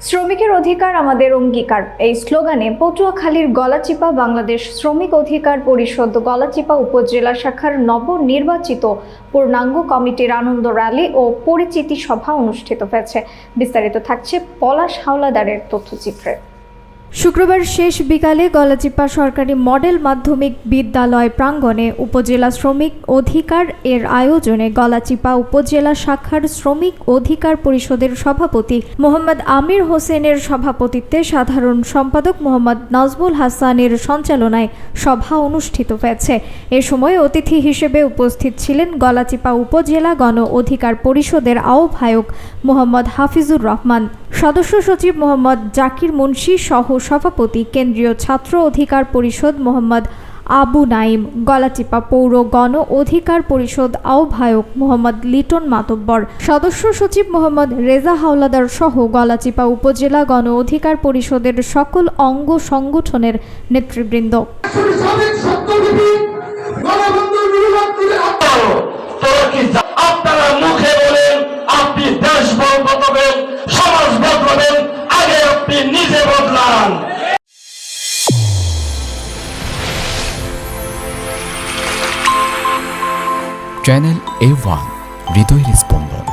শ্রমিকের অধিকার আমাদের অঙ্গীকার এই স্লোগানে পটুয়াখালীর গলাচিপা বাংলাদেশ শ্রমিক অধিকার পরিষদ গলাচিপা উপজেলা শাখার নবনির্বাচিত পূর্ণাঙ্গ কমিটির আনন্দ র্যালি ও পরিচিতি সভা অনুষ্ঠিত হয়েছে। বিস্তারিত থাকছে পলাশ হাওলাদারের তথ্যচিত্রে। শুক্রবার শেষ বিকালে গলাচিপা সরকারি মডেল মাধ্যমিক বিদ্যালয় প্রাঙ্গণে উপজেলা শ্রমিক অধিকার এর আয়োজনে গলাচিপা উপজেলা শাখার শ্রমিক অধিকার পরিষদের সভাপতি মোহাম্মদ আমির হোসেনের সভাপতিত্বে সাধারণ সম্পাদক মোহাম্মদ নাজমুল হাসানের সঞ্চালনায় সভা অনুষ্ঠিত হয়েছে। এ সময় অতিথি হিসেবে উপস্থিত ছিলেন গলাচিপা উপজেলা গণ অধিকার পরিষদের আহ্বায়ক মোহাম্মদ হাফিজুর রহমান, সদস্য সচিব মোহাম্মদ জাকির মুন্সি সহ সভাপতি কেন্দ্রীয় ছাত্র অধিকার পরিষদ মোহাম্মদ আবু নাইম, গলাচিপা পৌর গণ অধিকার পরিষদ আহ্বায়ক মোহাম্মদ লিটন মাতব্বর, সদস্য সচিব মোহাম্মদ রেজা হাওলাদার সহ গলাচিপা উপজেলা গণ অধিকার পরিষদের সকল অঙ্গ সংগঠনের নেতৃবৃন্দ। আপনারা মুখে বলেন আপনি দেশ বদলাবেন, সমাজ বদলাবেন, আগে আপনি নিজে বদলান। চ্যানেল A1 হৃদয়ের স্পন্দন।